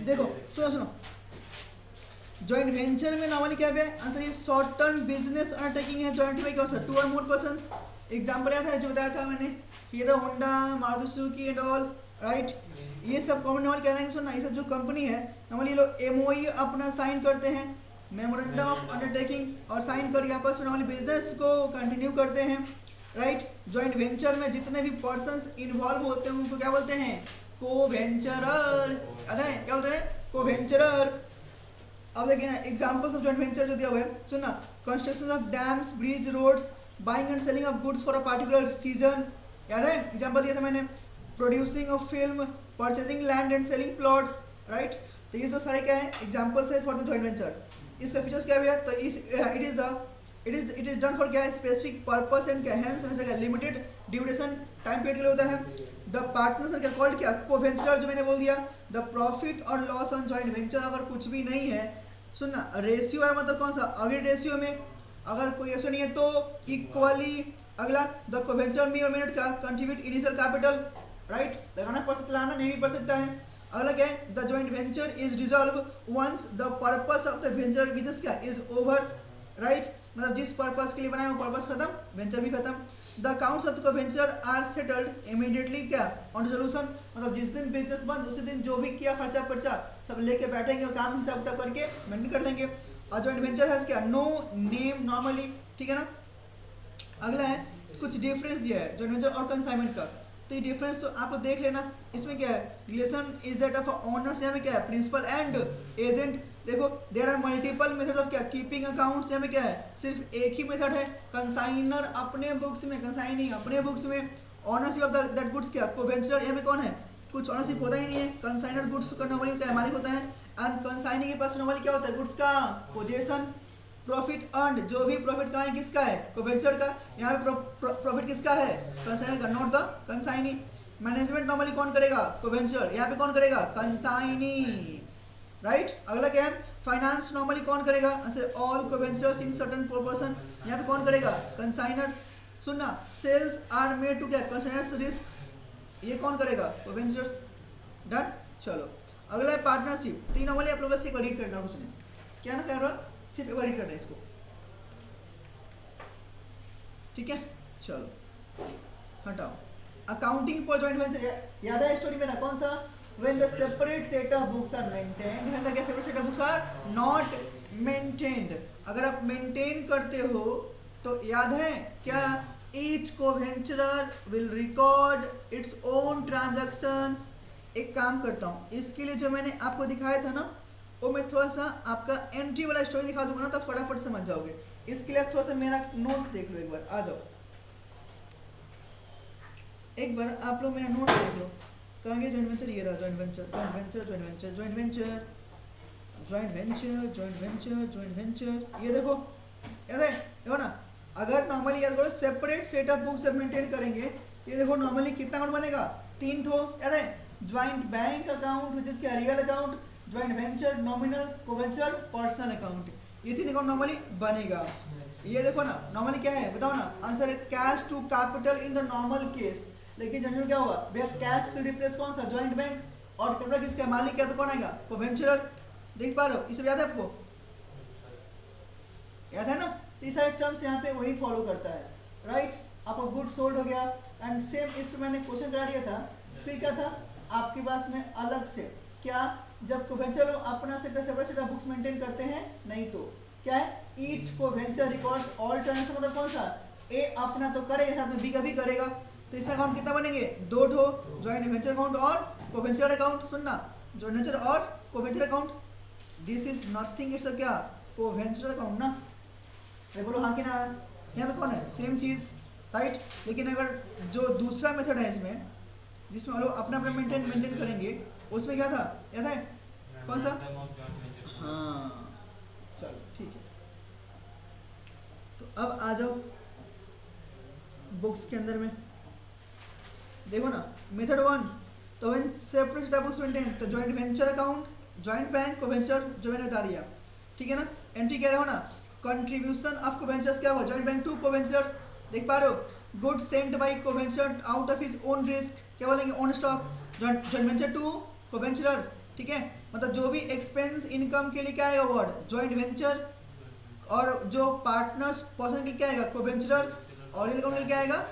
देखो सुनो सुनो, जॉइंट वेंचर में नॉर्मली क्या है आंसर, ये शॉर्ट टर्म बिजनेस अंडरटेकिंग है जॉइंट में, क्या होता है 2 और मोर पर्संस। एग्जांपल याद है जो बताया था मैंने, hero Honda, Maruti Suzuki and all, right. ये सब कॉमन नॉर्मल कहना है, सुनना, ये सब जो कंपनी है नॉर्मली ये लोग एमओई अपना साइन करते हैं, मेमोरेंडम ऑफ अंडरटेकिंग, और साइन करके आपस में नॉर्मली बिजनेस को कंटिन्यू करते हैं, राइट। जॉइंट वेंचर में जितने भी पर्संस इन्वॉल्व होते हैं उनको क्या बोलते हैं, को वेंचरर, क्या बोलते हैं, को वेंचरर। अब देखिए ना एग्जांपल्स ऑफ जॉइंट वेंचर जो दिया हुआ है, सुनना, construction of dams, bridge, roads, buying and selling of goods for a particular season, याद है एग्जांपल दिया था मैंने, producing of film, purchasing land and selling plots, right. तो ये जो सारे क्या है एग्जांपल्स है फॉर द जॉइंट वेंचर। इसका फीचर्स क्या है, तो इट इज डन फॉर क्या है स्पेसिफिक पर्पस एंड क्या है हमेशा लिमिटेड ड्यूरेशन टाइम पीरियड के लिए होता है। द पार्टनर्स क्या कॉल्ड क्या, को वेंचर, जो मैंने बोल दिया। द प्रॉफिट और लॉस ऑन जॉइंट वेंचर अगर कुछ भी नहीं है, सुनना, रेशियो है मतलब कौन सा, अगर रेशियो में अगर कोई रेशियो नहीं है तो इक्वली। अगला, द कोवेंचर मी और मिनट का कंट्रीब्यूट इनिशियल कैपिटल, राइट, लगाना पड़ सकता है, नहीं भी पड़ सकता है। अगला क्या है, the joint venture is dissolve once the purpose of the venture business क्या इज ओवर, राइट, मतलब जिस पर्पस के लिए बनाया वो पर्पस खत्म, वेंचर भी खत्म। The accounts of the venture are settled immediately क्या ऑन रिजोल्यूशन, मतलब जिस दिन बिजनेस बंद उसी दिन जो भी किया खर्चा पर्चा सब लेके बैठेंगे और काम हिसाब किताब करके मेंटेन कर लेंगे। और जॉइंट वेंचर है क्या, नो नेम नॉर्मली, ठीक है ना। अगला है कुछ डिफरेंस दिया है जॉइंट वेंचर और कंसाइनमेंट का, तो ये डिफरेंस तो आप देख लेना। इसमें क्या है, relation is that of owners, यहाँ में क्या है प्रिंसिपल एंड एजेंट। देखो there are multiple method of क्या कीपिंग अकाउंट्स, यहाँ में क्या है सिर्फ एक ही मेथड है, कंसाइनर अपने बुक्स में, कंसाइनिंग अपने बुक्स में, ओनरशिप ऑफ दैट गुड्स क्या कोवेंचर, यहाँ में कौन है, कुछ ओनरशिप होता ही नहीं है, कंसाइनर गुड्स का नॉर्मली क्या मालिक होता है, एंड कंसाइनिंग के पास नॉर्मली क्या होता है गुड्स का पोजेशन। प्रॉफिट अर्न, जो भी प्रॉफिट कमाए किसका है कोवेंचर का, यहाँ पे प्रॉफिट किसका है कंसाइनर का, not the consignee. Management normally कौन करेगा कोवेंचर, यहाँ पे कौन करेगा कंसाइनी, राइट। अगला क्या है, फाइनेंस नॉर्मली कौन करेगा, all coventures in certain proportion, यहाँ पे कौन करेगा कंसाइनर। सुनना, सेल्स आर मेड टू क्या कंसाइनर्स रिस्क, ये कौन करेगा कोवेंचर्स, डन। चलो अगला है पार्टनरशिप, तीन नॉर्मली आप लोग बस एक रीड करना, कुछ नहीं क्या ना कर रहा, सिर्फ एक बार रीड करना है इसको, ठीक है। चलो हटाओ, अकाउंटिंग फॉर जॉइंट वेंचर, याद है स्टोरी में ना कौन सा, when the separate set of books are maintained, when the separate set of books are not maintained, अगर आप मेंटेन करते हो तो याद है क्या, each co-venturer will record its own transactions। एक काम करता हूँ, इसके लिए जो मैंने आपको दिखाया था ना वो मैं थोड़ा सा आपका एंट्री वाला स्टोरी दिखा दूंगा ना तो फटाफट समझ जाओगे। इसके लिए आप थोड़ा सा मेरा नोट्स देख लो, एक बार आ जाओ, एक बार आप लोग मेरा नोट्स देख लो, कहेंगे जॉइंट वेंचर, ये रहा joint venture, joint venture, joint venture, joint venture, joint venture, joint venture, joint venture, ये देखो याद है, देखो ना, अगर नॉर्मली याद करो सेपरेट सेट ऑफ बुक्स जब मेंटेन करेंगे, ये देखो नॉर्मली कितना अकाउंट बनेगा, तीन ठो, याद है, joint bank account which is क्या real account, joint venture nominal, coventure personal account, ये तीन अकाउंट नॉर्मली बनेगा। ये देखो ना नॉर्मली क्या है बताओ ना, आंसर है cash to capital in the normal case, लेकिन जनरल क्या होगा भैया, कैश विल रिप्लेस कौन सा ज्वाइंट बैंक, और कैपिटल किसका मालिक क्या तो कौन आएगा कोवेंचरर, देख पा रहे हो, ये सब याद है आपको, याद है ना। तीसरा टर्म्स यहाँ पे वही फॉलो करता है, राइट। आपका गुड सोल्ड हो गया, एंड सेम इस पे मैंने क्वेश्चन करा दिया था, फिर क्या था आपके पास में अलग से क्या, जब कोवेंचर अपना सेपरेट बुक्स मेंटेन करते हैं, नहीं तो क्या है ईच कोवेंचर रिकॉर्ड्स ऑल ट्रांजेक्शन, मतलब कौन सा ए अपना तो करेगा साथ में बी का भी करेगा, तो इसका अकाउंट कितना बनेंगे, दो ठो, जॉइंट वेंचर अकाउंट और कोवेंचर अकाउंट। सुनना, जॉइंट वेंचर और coventure account, this is nothing, it's क्या कोवेंचर अकाउंट ना, अरे बोलो हाँ कि ना, यहाँ पे कौन है सेम चीज़, राइट। लेकिन अगर जो दूसरा मेथड है इसमें जिसमें लोग अपना अपना मेंटेन करेंगे, उसमें क्या था याद है कौन सा, हाँ चलो ठीक है। तो अब आ जाओ बुक्स के अंदर में, देखो ना मेथड वन, तो when separate set of books maintain, तो joint venture account, joint bank, coventure जो मैंने बता दिया, ठीक है ना। एंट्री क्या रहा ना, कंट्रीब्यूशन ऑफ कोवेंचर्स क्या हुआ, जॉइंट बैंक टू कोवेंचर, देख पा रहे हो, good sent by coventure out of his own risk, क्या बोलेंगे own stock, joint venture to coventurer, ठीक है, मतलब जो भी एक्सपेंस इनकम के लिए क्या आएगा वर्ड जॉइंट वेंचर, और जो पार्टनर्स पर्सन के लिए क्या आएगा कोवेंचरर, और ये अकाउंट के लिए क्या आएगा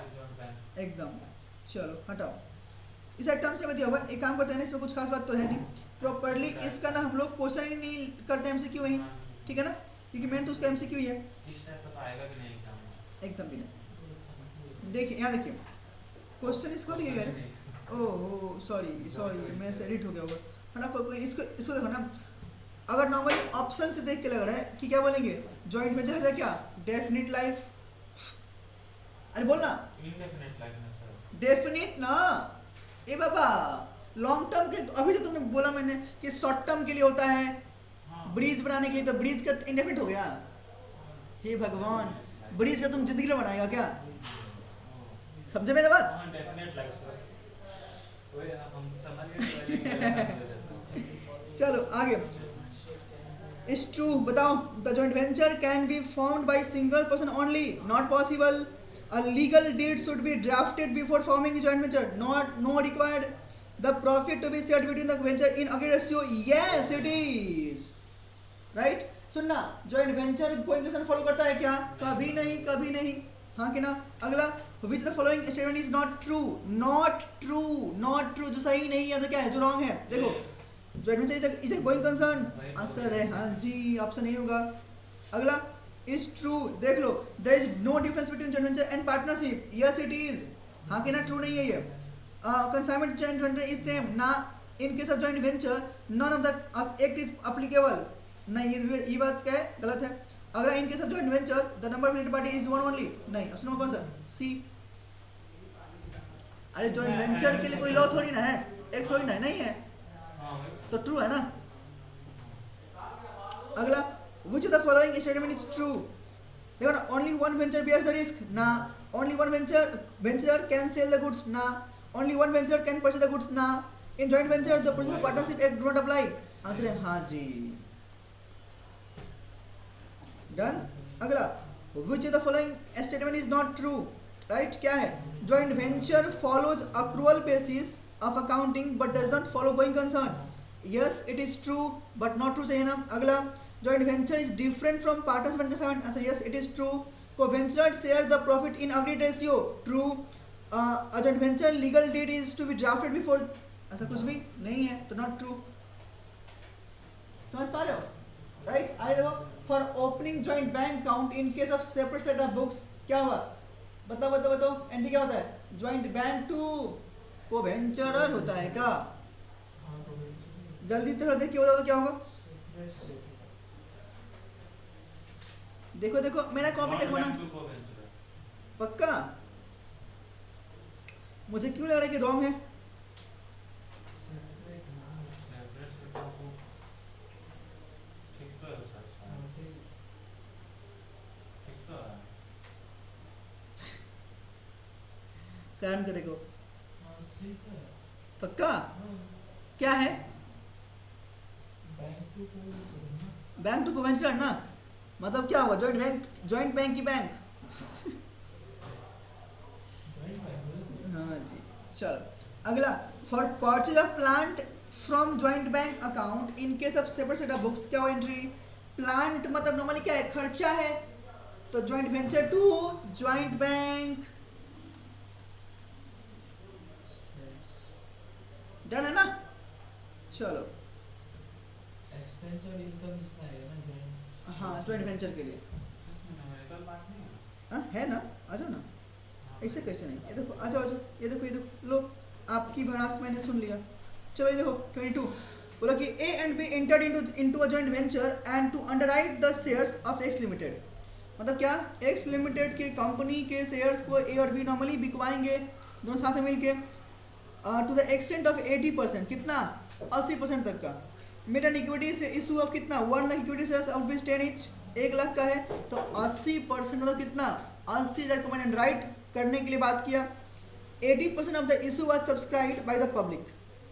एकदम। चलो हटाओ, इस टर्म से दिया हुआ है। एक काम करते हैं ना, इसमें कुछ खास बात तो है नहीं प्रॉपरली, इसका ना हम लोग क्वेश्चन ही नहीं करते एमसीक्यू वहीं, ठीक है ना, क्योंकि मेन तो उसका एमसीक्यू ही है। इस टाइप का तो आएगा कि नहीं एग्जाम में? एकदम भी नहीं। देखिए यहाँ देखिए क्वेश्चन इसको लिखिएगा ना, ओह सॉरी सॉरी मेरे से एडिट हो गया होगा, है ना, कोई इसको इसको देखो ना, अगर नॉर्मली ऑप्शन से देख के लग रहा है कि क्या बोलेंगे जॉइंट वेंचर है क्या डेफिनिट लाइफ, अरे बोलना इनडेफिनेट लाइफ में सर। डेफिनिट ना, ए बाबा लॉन्ग टर्म के तो अभी जो तुमने बोला मैंने कि शॉर्ट टर्म के लिए होता है हाँ। ब्रिज बनाने के लिए, तो ब्रिज का इंडेफिनिट हो गया। हे भगवान, ब्रिज का तुम जिंदगी में बनाएगा क्या, समझे मेरे बात? हाँ डेफिनेट लाइफ सर, वही हम समझ गए। चलो आगे, इट्स ट्रू, बताओ the joint venture can be formed by single person only, not possible, a legal deed should be drafted before forming a joint venture, not no required, the profit to be shared between the venture in agreed ratio, yes it is right। सुनना, joint venture कोई condition follow करता है क्या, कभी नहीं कभी नहीं, हाँ कि ना। अगला, which the following statement is not true, not true, not true, जो सही नहीं है तो क्या है, जो रॉन्ग है। देखो joint venture is going concern, answer है हाँ जी, ऑप्शन नहीं होगा। अगला इज ट्रू, देख लो, there is no difference between joint venture and partnership, yes it is, हाँ कि ना, ट्रू नहीं है ये। Consignment joint venture is same ना, in case of joint venture none of the act is applicable, नहीं ये बात क्या है, गलत है। अगर in case of joint venture the number of related party is one only, नहीं, ऑप्शन नंबर कौन सा, सी। अरे जॉइंट वेंचर के लिए कोई लॉ थोड़ी ना है, एक थोड़ी ना है, नहीं है तो ट्रू है ना। अगला, which of the following statement is true, देखो ना, only one venture bears the risk, ना, only one venturer can sell the goods, ना, only one venturer can purchase the goods, ना, in joint venture the principle of partnership act do not apply, answer है हाँ जी, done. अगला, which of the following statement is not true, right, क्या है, joint venture follows accrual basis of accounting but does not follow going concern, yes it is true but not true चाहिए ना। अगला, joint venture is different from partnership and consignment, answer yes it is true, co-venturers share the profit in agreed ratio, true, a joint venture legal deed is to be drafted before, ऐसा कुछ भी नहीं है तो not true, समझ पा रहे हो, राइट। आगे देखो, for opening joint bank account in case of separate set of books, क्या हुआ, बताओ बताओ बताओ, एंट्री क्या होता है, जॉइंट बैंक टू को-वेंचरर होता है क्या, जल्दी थोड़ा देखिए बताओ तो क्या होगा, देखो देखो मेरा कॉपी देखो ना, पक्का मुझे क्यों लग रहा है कि रॉन्ग है, कारण का देखो, पक्का क्या है, बैंक टू को-वेंचरर ना, मतलब क्या हुआ, जॉइंट बैंक की बैंक, हाँ जी। चलो अगला, for purchase of plant from joint bank account in case of separate set of books, क्या हुआ एंट्री, प्लांट मतलब नॉर्मली क्या है, खर्चा है, तो joint venture to joint bank, done है ना। चलो एक्सपेंस और इनकम इसमें आएगा ना जॉइंट, हाँ जॉइंट वेंचर के लिए, हाँ है ना, आ जाओ ना, ऐसे कैसे नहीं, ये देखो आ जाओ आ जाओ, ये देखो लो, आपकी भड़ास मैंने सुन लिया। चलो ये देखो 22 बोला कि A and B entered into a joint venture and to underwrite the shares of X Limited, मतलब क्या, एक्स लिमिटेड के कंपनी के शेयर्स को ए और बी नॉर्मली बिकवाएंगे दोनों साथ में मिलके, टू द एक्सटेंट ऑफ 80%, कितना 80% तक का, मेड एन इक्विटी से इशू ऑफ कितना 1 lakh equity shares of which 10 each, 1 lakh का है तो 80% मतलब कितना 80,000 को मैंने राइट करने के लिए बात किया, 80% of the issue was subscribed by the public,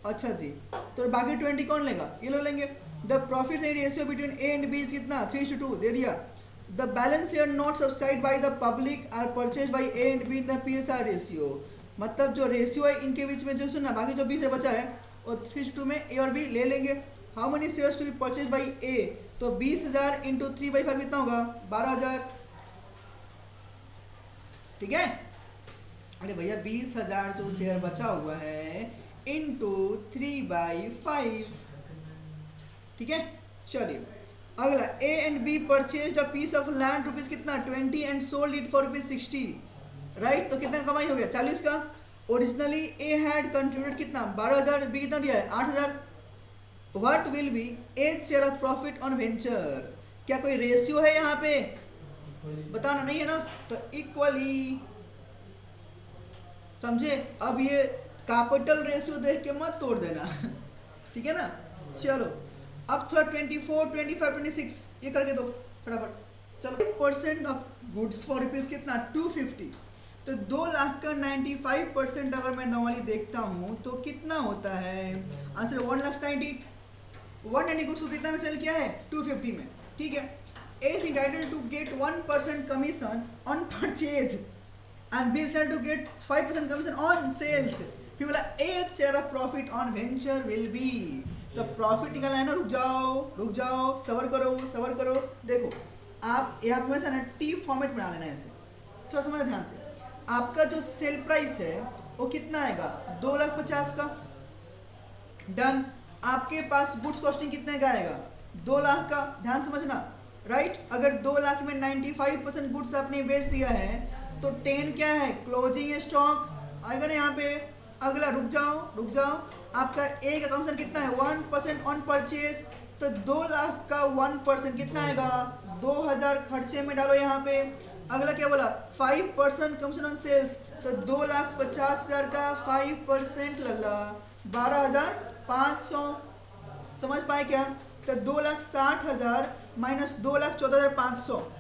अच्छा जी, तो बाकी 20 कौन लेगा, ये लोग लेंगे। The profit ratio between A and B कितना 3:2 दे दिया, the balance share not subscribed by the public are purchase by A and B in the PSR ratio, मतलब जो रेशियो है इनके बीच में जो सुनना बाकी जो 20 बचा है और 3/2 में ए और बी ले लेंगे। How many shares to be purchase by A, तो 20,000 इंटू 3/5 कितना होगा 12,000, ठीक है। अरे भैया 20,000 जो शेयर बचा हुआ है इंटू 3/5, ठीक है। चलिए अगला, A and B purchase a piece of land rupees कितना 20 and sold it for rupees 60, right. तो कितना कमाई हो गया 40 का। ओरिजिनली ए हैड कंट्रीब्यूटेड कितना 12,000, बी कितना दिया है 8,000। What will be A's share of profit on venture, क्या कोई रेशियो है यहाँ पे बताना, नहीं है ना, तो इक्वली, समझे। अब ये कैपिटल रेशियो देख के मत तोड़ देना ठीक है ना। चलो अब थोड़ा 24, 25, 26 ये करके दो फटाफट। चलो 1% ऑफ गुड्स फॉर रुपीज कितना 250, तो 2 लाख का 95% अगर मैं नॉर्मली देखता हूँ तो कितना होता है आंसर 1,90,000 गुड्स को कितना में सेल किया है 250 में, ठीक है। A is entitled to get 1% commission on purchase and B is entitled to get 5% commission on sales. फिर बोला as share of profit on venture will be, तो प्रॉफिट निकालना है ना, रुक जाओ सबर करो। देखो आप यहाँ पे ना टी फॉर्मेट बना लेना है ऐसे, थोड़ा समझना ध्यान से। आपका जो सेल प्राइस है वो कितना आएगा 2,50,000 का, डन। आपके पास गुड्स कॉस्टिंग कितने का आएगा 2 लाख का, ध्यान समझना, राइट। अगर 2 लाख में 95% गुड्स आपने बेच दिया है तो 10 क्या है क्लोजिंग स्टॉक आएगा ना यहाँ पे। अगला रुक जाओ, आपका ए का कमीशन कितना है 1% ऑन परचेज, तो 2 लाख का 1% कितना आएगा 2,000 खर्चे में डालो यहाँ पे। अगला क्या बोला 5% कमीशन ऑन सेल्स, तो 2,50,000 का 5% लगा 12,500, समझ पाए क्या। तो 2,60,000 minus 2,14,500,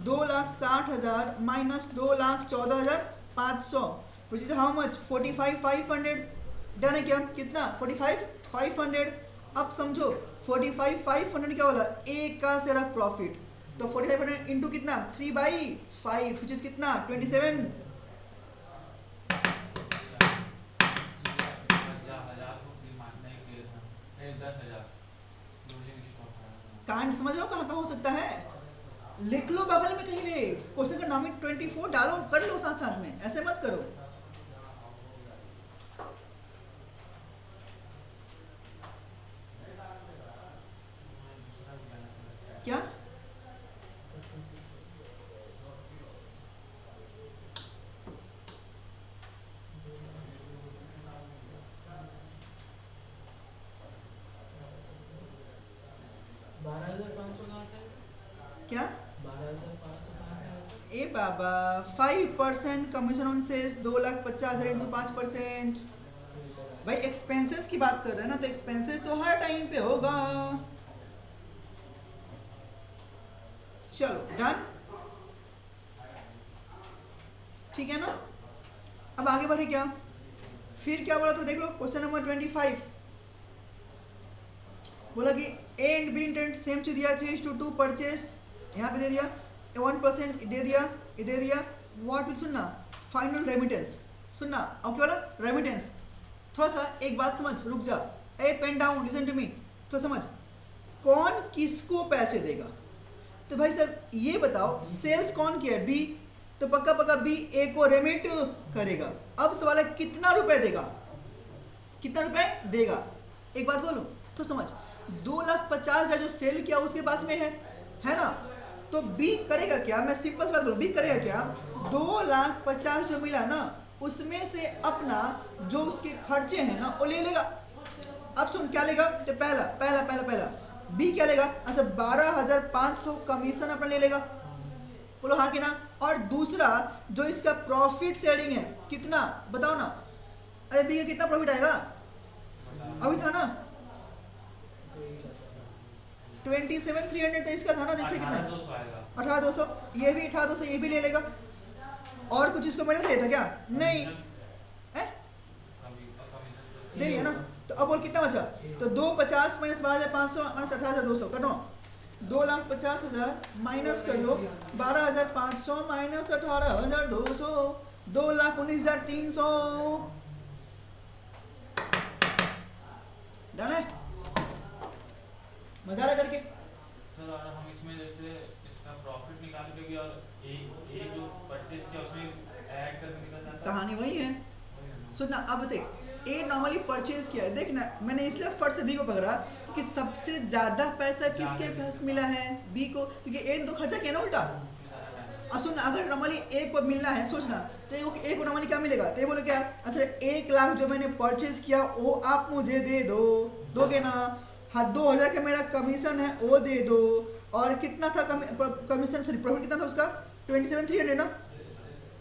2,60,000 minus 2,14,500 which is how much 45,500, done है क्या, कितना 45,500। अब समझो 45,500 क्या बोला ए का शेयर ऑफ प्रॉफिट, तो 4500 इंटू कितना 3/5 विच इज कितना 27। कांड समझ रहे हो कहाँ हो सकता है, लिख लो बगल में कहीं ले, क्वेश्चन का नाम 24 डालो, कर लो साथ साथ में, ऐसे मत करो। क्या 12,500 कहाँ से आएगा? क्या 12,500 कहाँ से आएगा? ए बाबा 5% कमीशन ऑन सेल्स 2,50,000 इंटू 5%। भाई एक्सपेंसेस की बात कर रहे हैं ना, तो एक्सपेंसेस तो हर टाइम पे होगा। चलो डन, ठीक है ना। अब आगे बढ़े क्या, फिर क्या बोला तो देख लो क्वेश्चन नंबर 25 बोला कि A and B intent same चीज दिया 3:2 परचेस, यहाँ पे दे दिया 1% दे दिया व्हाट विल सुनना फाइनल रेमिटेंस, सुनना और क्या बोला रेमिटेंस। थोड़ा सा एक बात समझ, रुक जा, ए pen down listen to me, थोड़ा समझ, कौन किसको पैसे देगा। तो भाई साहब ये बताओ सेल्स कौन किया है बी, तो पक्का बी ए को रेमिट करेगा। अब सवाल है कितना रुपए देगा, कितना रुपए देगा। एक बात बोलूं तो समझ, 2,50,000 जो सेल किया उसके पास में है ना, तो बी करेगा क्या, मैं सिंपल सी बात बोलूं, बी करेगा क्या 2,50,000 जो मिला ना उसमें से अपना जो उसके खर्चे हैं ना वो ले लेगा। अब सुन क्या लेगा, तो पहला बी क्या लेगा, अच्छा 12,500 कमीशन अपना ले लेगा, बोलो हाँ कि ना। और दूसरा जो इसका प्रॉफिट शेयरिंग है कितना बताओ ना, अरे बी का कितना प्रॉफिट आएगा, अभी था ना 27,300 तो इसका था ना, जैसे कितना 18,200, ये भी 18,200 ये भी ले लेगा। और कुछ इसको मिलना चाहिए था क्या, नहीं है दे दिया ना। तो अब बोल कितना बचा, तो 250 माइनस 12,500 माइनस 18,200 कर लो, 2,50,000 माइनस कर लो 12,500 माइनस 18,200, 2,19,300। डन है, मजा आ रहा है करके। सर और हम इसमें जैसे इसका प्रॉफिट निकाल के और एक जो परचेज किया उसमें ऐड करके निकल जाता है। कहानी वही है। वही है ना? सुन ना, अब देख ए नॉर्मली परचेज किया है, देख ना मैंने इसलिए फट से बी को पकड़ा क्योंकि सबसे ज्यादा पैसा किसके पास मिला है, बी को, क्योंकि ए ने तो खर्चा किया ना उल्टा। और सुन ना, अगर नॉर्मली ए को मिलना है, सोचना तो ए को नॉर्मली क्या मिलेगा, तो ये बोले क्या, अच्छा 1 लाख जो मैंने परचेज किया वो आप मुझे दे दो, दोगे ना। हाँ 2000 का मेरा कमीशन है वो दे दो, और कितना था कमीशन, सॉरी प्रॉफिट कितना था उसका, 27,300 ना,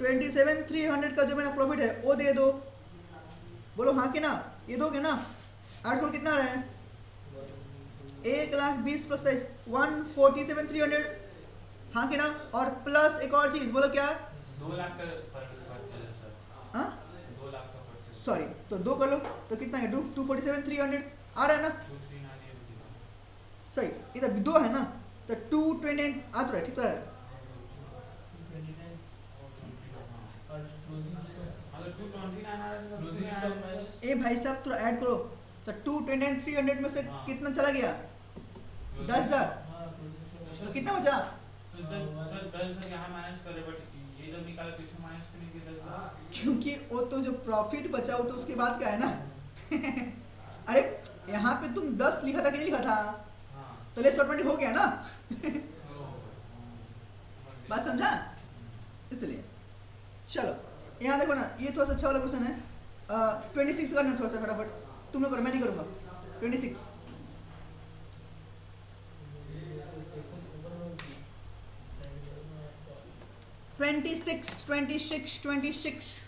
27,300 का जो मेरा प्रॉफिट है वो दे दो। बोलो हाँ कि ना, ये दोगे ना। 8 को कितना रहा है, 1,20,000 प्लस 147,300, हाँ कि ना। और प्लस एक और चीज, बोलो क्या, 2 लाख का परचेज है सर। हाँ 2 लाख का परचेज। सॉरी, तो 2 कर लो तो कितना है, 247,300 आ रहा है ना, 239 रुपये। सही। इधर 2 है ना, तो 229 आ तो रहा है, ठीक तो है। 29 और क्लोजिंग स्टॉक, अगर 229 आ रहा है तो क्लोजिंग स्टॉक माइनस ए भाई साहब थोड़ा ऐड करो, तो 229,300 में से हाँ। कितना चला गया, 10,000, हाँ क्लोजिंग स्टॉक तो कितना बचा, तो सर 10 यहाँ माइनस करे, बट ये जब निकाला तो इसमें माइनस करने की 10। क्योंकि वो तो जो प्रॉफिट बचा वो तो उसके बाद का है ना। अरे यहाँ पे तुम 10 लिखा था कि नहीं लिखा था, हाँ तो लेस 20 हो गया ना। बात समझा, इसलिए चलो यहाँ देखो ना, ये थोड़ा सा अच्छा वाला क्वेश्चन है। 26 करना थोड़ा सा फटाफट, तुम लोग करो, मैं नहीं करूँगा। 26 26 26 26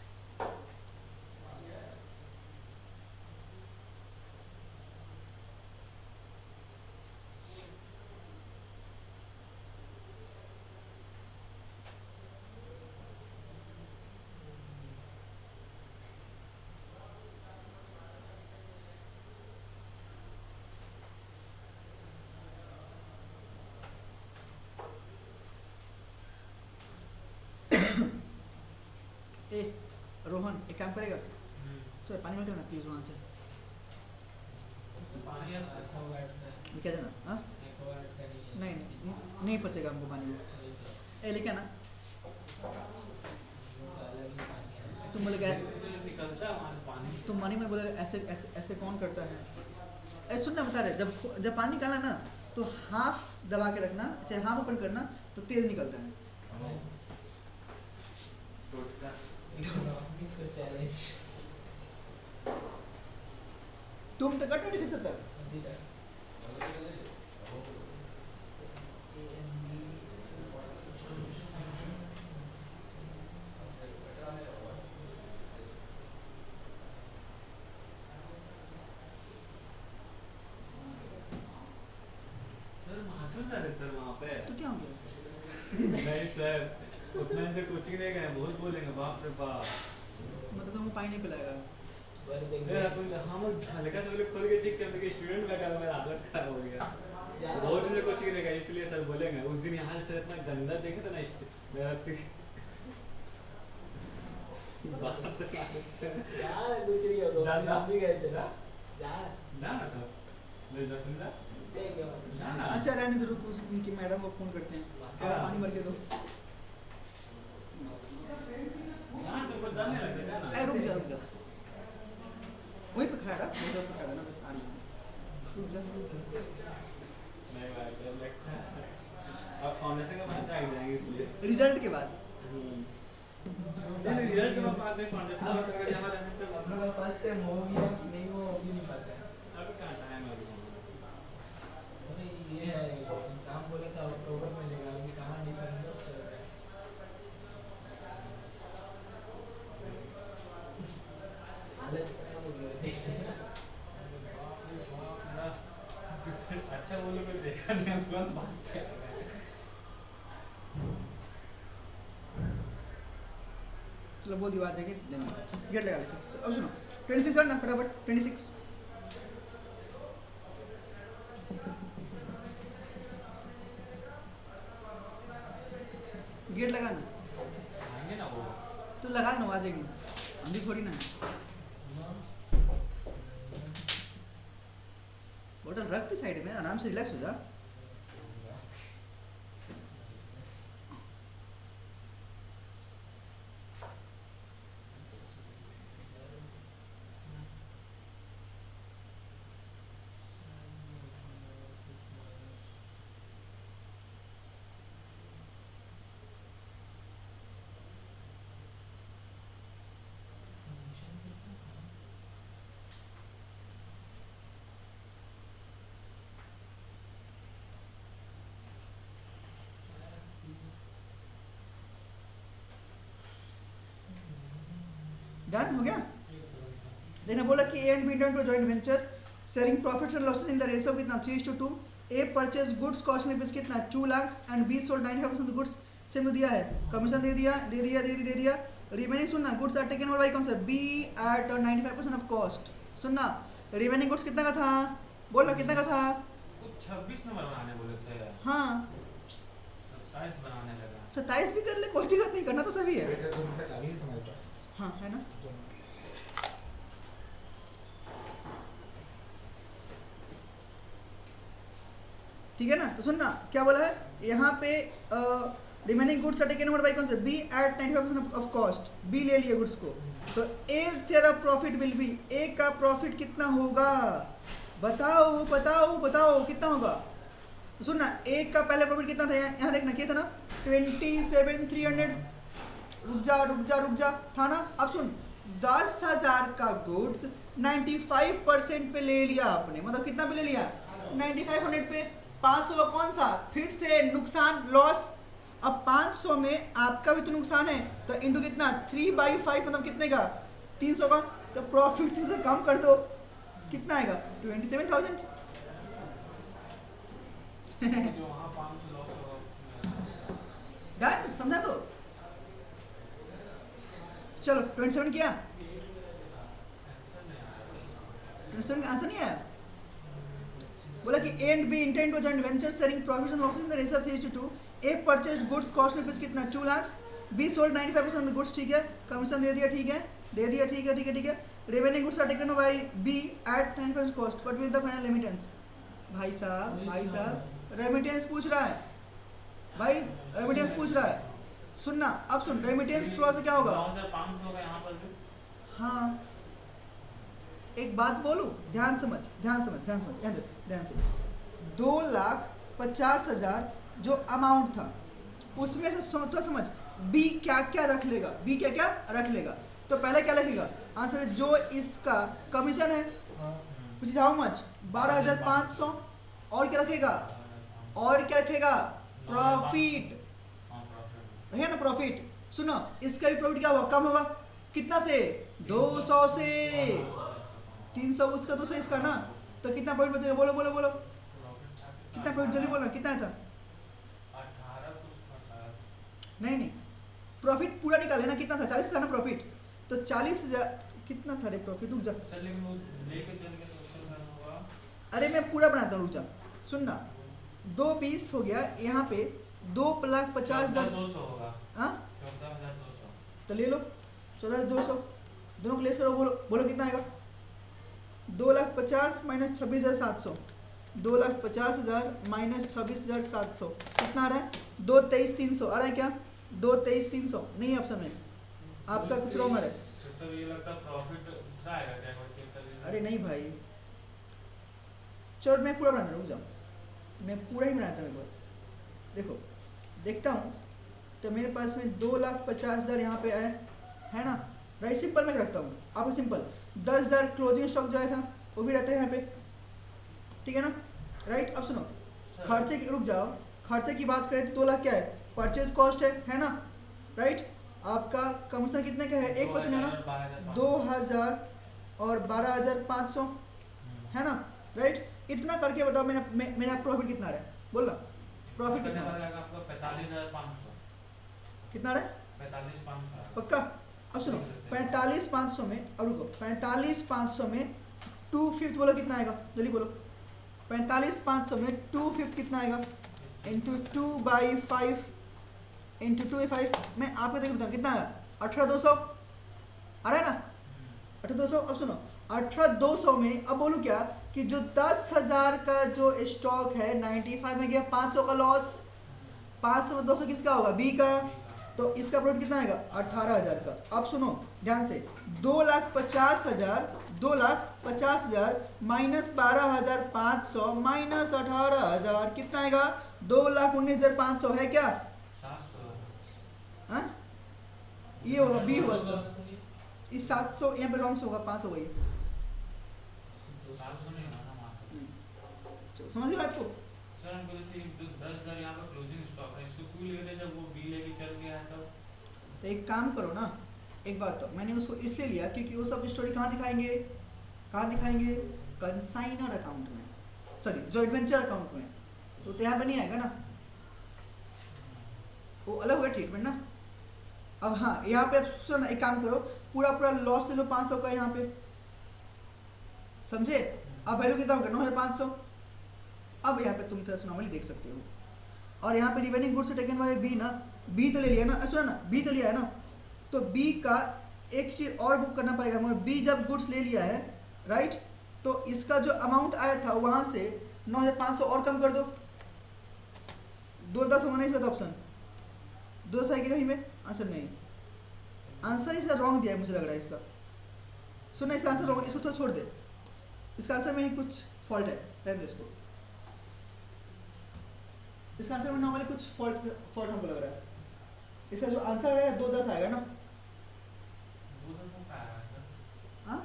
ए रोहन एक काम करेगा, चलो पानी में ना प्लीज वहाँ से पानी है सर। लेके आ जाना। हाँ नहीं नहीं नहीं पचेगा हमको पानी वो, ए लेके आना। तुम बोले क्या, निकलता है वहाँ से पानी। तुम मनी में बोले ऐसे ऐसे ऐसे कौन करता है। ऐसे सुनना बता रहे, जब पानी निकाला ना तो हाफ दबा के रखना, अच्छा हाफ ओपन करना तो तेज निकलता है। इकोनॉमिक्स चैलेंज तुम तो कर 26 तक। अभी तक सर माथुर सर है सर वहाँ पे। तो क्या हो गया, नहीं सर, उतना से कोचिंग नहीं गए, बहुत बोलेंगे बाप रे बाप। मतलब तुमको पानी नहीं पिलाएगा। हम हल्का से बोले खोल के चेक करने के स्टूडेंट लगा, मेरा हालत खराब हो गया। बहुत दिन से कोचिंग नहीं गया, इसलिए सर बोलेंगे। उस दिन यहाँ से इतना गंदा देखे था ना मेरा बाहर से यार कुछ नहीं होगा, जानना। हम भी गए थे ना जाना तो ले जा तुम जा। जाना। अच्छा रहने दो, रुको उनकी मैडम को फोन करते हैं, और पानी भर के दो। हाँ तुमको जाने लगे जाना। ए रुक जा वहीं पे खड़ा रहा, उधर पे खड़ा ना, बस आ रही है, रुक जा। नहीं भाई तो लगता है अब फाउंडेशन का बाद आ जाएंगे इसलिए। रिजल्ट के बाद नहीं रिजल्ट के बाद नहीं, फाउंडेशन का अगर जमा रहने तो हम लोग का फर्स्ट सेम हो गया कि नहीं वो अभी नहीं पता है। अभी कहाँ टाइम है अभी। अरे ये है एग्जाम बोला था अक्टूबर में लेगा, अभी कहाँ दिसंबर चल रहा है। हालत खराब हो गई। अच्छा वो लोग देखा नहीं, हम तुरंत भाग गए। चलो बोल दिया, आ जाएगी गेट लगा लो। अब सुनो 26 करना फटाफट, 26 गेट लगाना, आएंगे ना वो। तो लगा ना, आ जाएगी, हम भी थोड़ी ना है। चल रख दे साइड में, आराम से रिलैक्स हो जा। डन हो गया। देखना बोला कि A and B enter to joint venture sharing profits and losses in the ratio कितना 3:2। A purchase goods cost rupees कितना 2 lakh and B sold 95% of goods same दिया है, कमीशन दे दिया। रिमेनिंग सुनना goods are taken over by कौन सा B at 95% of cost. सुनना रिमेनिंग गुड्स कितना का था, बोल रहा कितना का था, कुछ 26 नंबर बनाने बोले थे। हाँ 27 बनाने लगा। 27 भी कर ले, कोई दिक्कत नहीं, करना तो सभी है। वैसे तो उनका चाबी है तुम्हारे पास। हाँ है ना। ठीक है ना, तो सुनना क्या बोला है यहाँ पे remaining goods are taken over by कौन से B at 95% of cost. B ले लिए गुड्स को, तो A share of profit will be, A का प्रॉफिट कितना होगा बताओ बताओ बताओ कितना होगा। तो सुनना ए का पहले प्रॉफिट कितना था, यहाँ देखना क्या था ना 27,300। रुक जा था ना। अब सुन 10,000 का गुड्स 95% पे ले लिया आपने, मतलब कितना पे ले लिया 9500 पे। 500 का कौन सा फिर से नुकसान लॉस। अब 500 में आपका भी तो नुकसान है, तो इंटू कितना 3/5 मतलब कितने का 300 का, तो प्रॉफिट से कम कर दो कितना आएगा 27,000। जो वहाँ 500 लॉस होगा उसमें डन, समझा। तो चलो 27 किया, 27 का आंसर नहीं आया। बोला कि A and B intend to joint venture sharing profits and losses in the ratio of 3:2। A purchased goods cost rupees कितना 2 lakh, B sold 95% of the goods, ठीक है, कमीशन दे दिया, ठीक है। Remaining goods are taken by B at 95% cost, what will the final remittance. भाई साहब remittance पूछ रहा है भाई, रेमिटेंस पूछ रहा है। सुनना अब सुन, रेमिटेंस थोड़ा सा क्या होगा। 500 का यहाँ पर भी। हाँ एक बात बोलूं, ध्यान समझ ध्यान से 2,50,000 जो अमाउंट था उसमें से थोड़ा समझ बी क्या क्या रख लेगा। तो पहले क्या लिखेगा आंसर है जो इसका कमीशन है which is how much 12,500, और क्या रखेगा प्रॉफिट है ना, प्रॉफिट। सुनो इसका भी प्रॉफिट क्या होगा, कम होगा कितना से 200 से 300 उसका 200 इसका ना, तो कितना प्रॉफिट बचेगा बोलो कितना प्रॉफिट जल्दी बोलना कितना था। 18 कुछ था। नहीं प्रॉफिट पूरा निकाले ना, कितना था 40 था ना प्रॉफिट, तो 40,000 कितना था रे प्रॉफिट। रुक जा सर लेकिन वो लेके चल के तो उसका क्या होगा। अरे मैं पूरा बनाता हूँ, रुक जा सुनना 220 हो गया यहाँ पे 2,50,000 200 होगा। हाँ 14,200। तो ले लो 14,200 दोनों को लेस करो, बोलो कितना आएगा 2,50,000 माइनस 26,700, 2,50,000 माइनस 26,700 कितना आ रहा है 2,23,300 आ रहा है क्या 2,23,300 नहीं ऑप्शन में आपका कुछ रॉन्ग आ रहा है। सर ये लगता है प्रॉफिट दूसरा आएगा क्या, एक बार चेक कर लीजिए। अरे नहीं भाई चलो मैं पूरा बनाता हूँ, रुक जाओ मैं पूरा ही बनाता हूँ एक बार देखो देखता हूँ। तो मेरे पास में 2,50,000 यहाँ पे आया है ना, राइट सिंपल में रखता हूँ आपको सिंपल 10,000 क्लोजिंग स्टॉक जो आया था वो भी रहता है यहाँ पे, ठीक है ना राइट। अब सुनो खर्चे की, रुक जाओ खर्चे की बात करें तो 2 लाख क्या है परचेज कॉस्ट है ना राइट। आपका कमीशन कितने का है 1% है ना 2,000 और 12,500 है ना राइट। इतना करके बताओ मेरा प्रॉफिट कितना आ रहा है बोल ना, प्रॉफिट कितना आ रहा है आपका 45,500 कितना आ रहा है 45,500 पक्का। अब सुनो 45,500 में, अब रुको 45,500 में 2/5 बोलो कितना आएगा जल्दी बोलो 45,500 में 2/5 कितना आएगा इंटू 2/5 इंटू 2/5 मैं आपको देखिए बताऊँ कितना आया 18,200 आ रहा है ना 18,200। अब सुनो 18,200 में अब बोलूँ क्या कि जो 10,000 का जो स्टॉक है 95 में गया 500 का लॉस, 500 में 200 किसका होगा, बी का, तो इसका प्रॉफिट कितना आएगा 18,000 का। अब सुनो ध्यान से, 2,50,000 2,50,000 माइनस 12,500 माइनस 18,000 कितना आएगा 2,19,500 है क्या, 700 हाँ ये होगा बी होगा, इस 700 यहाँ पे रॉन्ग से होगा, 500 होगा ये, 700 नहीं होगा ना वहाँ पे। नहीं चलो समझ गए बात को। सर हमको जैसे जो 10,000 यहाँ पर क्लोजिंग स्टॉक है इसको क्यों ले रहे जब वो बी लेके चल गया है तब? तो एक काम करो ना, एक बात तो मैंने उसको इसलिए लिया क्योंकि वो सब स्टोरी कहाँ दिखाएंगे, कहाँ दिखाएंगे, कंसाइनर अकाउंट में, सॉरी जॉइंट वेंचर अकाउंट में, तो यहाँ पे नहीं आएगा ना, वो अलग होगा ट्रीटमेंट ना। अब हाँ यहाँ पे सुनो ना, एक काम करो, पूरा पूरा लॉस ले लो 500 का यहाँ पे, समझे, अब वैल्यू कितना होगा 9,500। अब यहाँ पे तुम थोड़ा सा नॉर्मली देख सकते हो, और यहाँ पे revenue goods taken by B ना, बी तो ले लिया ना, सुनो ना बी तो लिया है ना, तो बी का एक चीज और बुक करना पड़ेगा, मगर बी जब गुड्स ले लिया है राइट, तो इसका जो अमाउंट आया था वहां से 9,500 और कम कर दो, 2,10 होना इसका तो ऑप्शन 2,10 है कहीं में, आंसर नहीं, आंसर इसका रॉन्ग दिया है मुझे लग रहा है इसका, सुनो इसका आंसर रॉन्ग, इसको थोड़ा छोड़ दे, इसका आंसर में ही कुछ फॉल्ट है, रहने दो इसको, इसका आंसर में नॉर्मली कुछ फॉल्ट हमको लग रहा है, इसका जो आंसर है 2,10 आएगा ना, 2,10 का आया सर, हाँ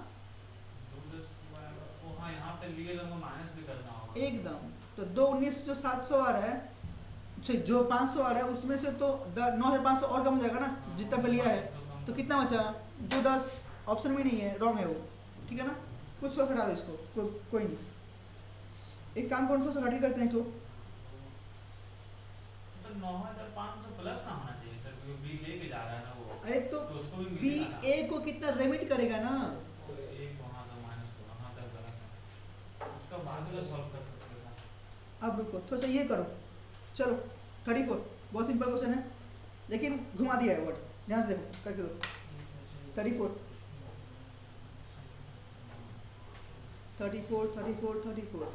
2,10 का आया, ओ हाँ यहाँ पे लिए तो हमको माइनस भी करना होगा एकदम, तो 2,19 जो 700 आ रहा है, जो 500 आ रहा है उसमें से तो 9,500 और कम हो जाएगा ना, जितना पे लिया है, तो कितना बचा 2,10, ऑप्शन में नहीं है, रॉन्ग है वो, ठीक है ना, कुछ तो हटा दो इसको, कोई नहीं, एक काम करो थोड़ा सा हट के करते हैं तो 9,500 प्लस ना होना चाहिए सर, क्योंकि बी लेके जा रहा है ना वो, अरे तो उसको भी बी मिलेगा ना। ए को कितना रेमिट करेगा ना, तो एक वहाँ तो माइनस होगा, वहाँ तक गलत है, उसका बाद में सॉल्व कर सकते हैं। अब रुको थोड़ा सा ये करो, चलो 34 बहुत सिंपल क्वेश्चन है, लेकिन घुमा दिया है वर्ड, ध्यान से देखो करके दो, 34 34 34 34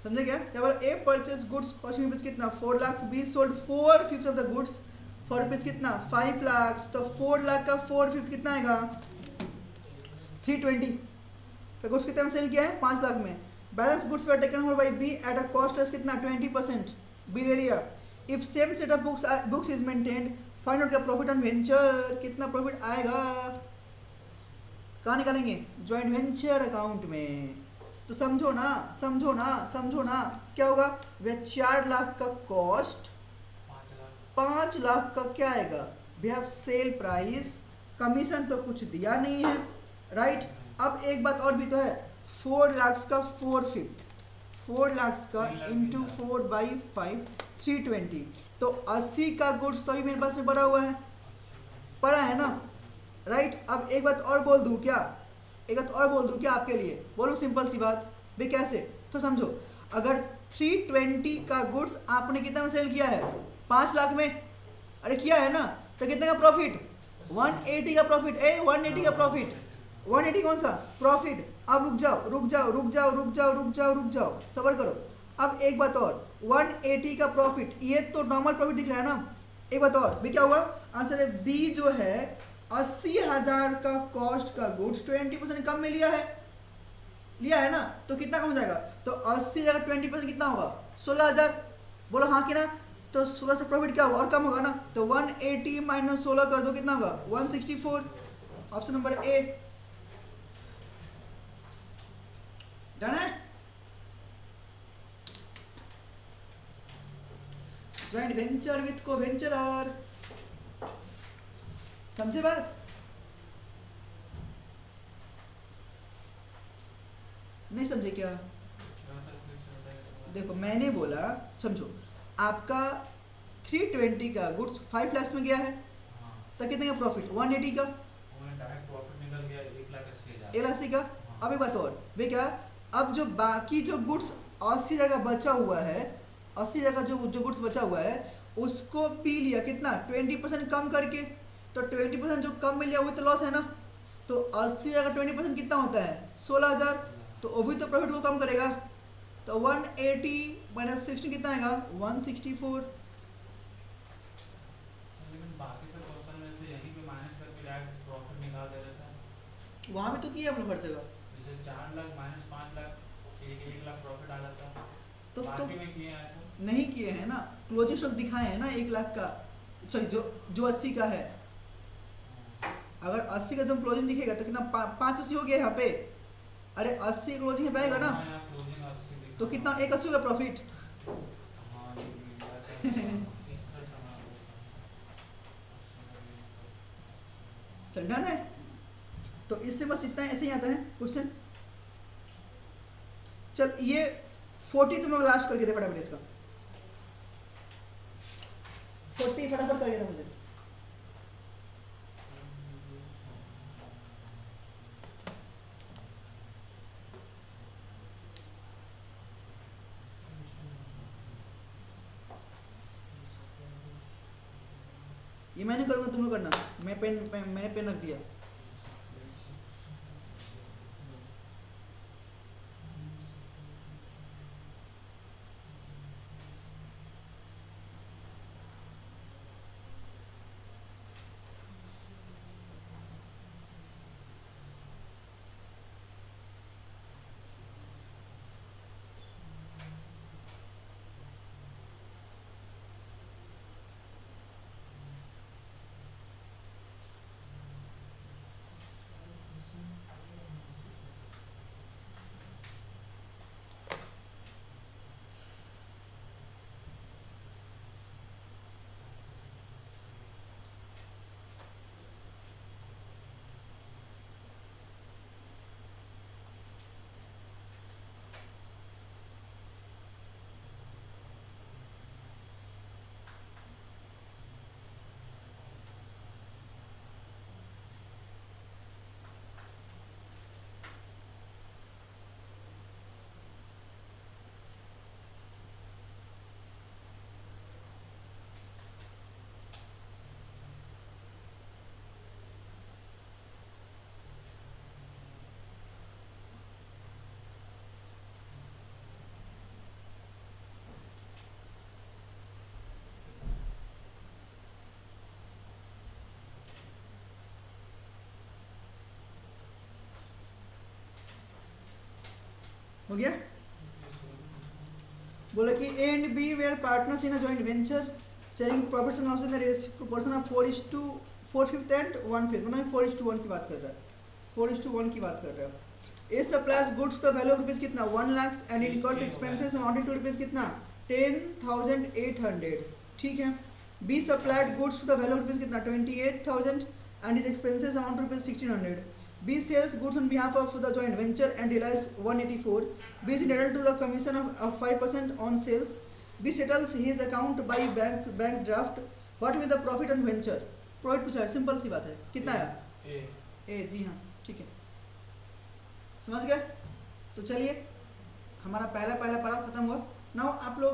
समझे क्या बोला, ए परचेज गुड्स कॉस्टिंग रुपीज कितना 4 lakh, B sold 4/5 of the goods for rupees कितना 5 लाख, तो 4 लाख का 4/5 कितना आएगा 320, तो गुड्स कितने में सेल किया है 5 लाख में, balance goods were taken over by B at a cost of कितना 20%, बी ले लिया, if same set of books is maintained find out का प्रॉफिट ऑन वेंचर, कितना प्रॉफिट आएगा, कहाँ निकालेंगे जॉइंट वेंचर अकाउंट में, तो समझो ना समझो ना समझो ना, क्या होगा वे 4 लाख का कॉस्ट, 5 लाख का क्या आएगा, we have sale price, commission तो कुछ दिया नहीं है राइट। अब एक बात और भी तो है, 4 लाख का 4/5, 4 लाख का इंटू 4/5 320, तो 80 का गुड्स तो अभी मेरे पास में पड़ा हुआ है, पड़ा है ना राइट। अब एक बात और बोल दूँ क्या, एक बात और बोल दूँ क्या आपके लिए, बोलो सिंपल सी बात भाई, कैसे तो समझो, अगर 320 का गुड्स आपने कितना में सेल किया है 5 लाख में, अरे किया है ना, तो कितने का प्रॉफिट 180 का प्रॉफिट, 180 का प्रॉफिट, 180 कौन सा प्रॉफिट। अब रुक जाओ रुक जाओ रुक जाओ रुक जाओ रुक जाओ रुक जाओ, सबर करो। अब एक बात और, 180 का प्रॉफिट, ये तो नॉर्मल प्रॉफिट दिख रहा है ना, एक बात और भी क्या हुआ, आंसर है बी जो है 80,000 का कॉस्ट का गुड्स 20% कम में लिया है ना, तो कितना कम हो जाएगा, तो 80 जगह 20% कितना होगा 16,000, बोलो हाँ कि ना, तो 16 से प्रॉफिट क्या होगा और कम होगा ना, तो 180 माइनस 16 कर दो कितना होगा 164, ऑप्शन नंबर ए डन है। जॉइंट वेंचर विथ को वेंचरर, समझे बात? नहीं समझे क्या? देखो मैंने बोला, समझो, आपका 320 का गुड्स 5 लाख में गया है, तो कितने का प्रॉफिट? 180 का, डायरेक्ट प्रॉफिट निकल गया 1,80,000। 1,80 का। अब एक बात और वे क्या, अब जो बाकी जो गुड्स 80 जगह बचा हुआ है, 80 जगह जो गुड्स बचा हुआ है उसको पी लिया कितना? 20% कम करके। तो 20% जो कम मिल लिया वो तो लॉस है ना। तो 80 जगह 20% कितना होता है? 16,000। तो वो भी तो प्रॉफिट को कम करेगा। तो 180 माइनस 60 कितना आएगा? 164। लेकिन बाकी सब क्वेश्चन में से यहीं पे माइनस करके डायरेक्ट प्रॉफिट निकाल दे रहे थे। वहाँ भी तो किया हम लोग हर जगह। जैसे 4 लाख माइनस 5 लाख 1 लाख प्रॉफिट आ जाता। तो बाकी में किए हैं ऐसा? नहीं किए हैं ना, क्लोजिंग स्टॉक दिखाए हैं ना 1 लाख का, सॉरी जो 80 का है। अगर 80 का तुम क्लोजिंग दिखेगा तो कितना? 580 हो गया यहाँ पे। अरे 80 क्लोजिंग पे आएगा ना, हाँ, यहाँ closing 80 दिखा। तो कितना? 180 का प्रॉफिट। हाँ, ये भी लिया था। इस तरह से हमारा चल डन है। तो इससे बस इतना, ऐसे ही आता है क्वेश्चन। चल ये 40 तुम लोग लास्ट करके दे फटाफट इसका, 40 फटाफट करके दे मुझे। ये मैं नहीं करूँगा, तुम लोग करना। मैंने पेन रख दिया। हो गया? बोला कि A and B were partners in a joint venture sharing profits and loss in the proportion of 4/5 and 1/5, मतलब 4:1 की बात कर रहा है। 4:1 की बात कर रहा है। A supplies goods the value of rupees कितना? 1 lakh and incurs expenses amounting to rupees कितना? 10,800। ठीक है। B supplied goods to the value of rupees कितना? 28,000 and is expenses amount to rupees 1,600। B sells goods on behalf of the joint venture and realizes 184. B is entitled to the commission of 5% on sales. B settles his account by bank draft. What will the profit on venture? Profit पूछा है, simple सी बात है। कितना है? ए जी हाँ, ठीक है, समझ गए? तो चलिए हमारा पहला पैराग्राफ खत्म हुआ। नाउ आप लोग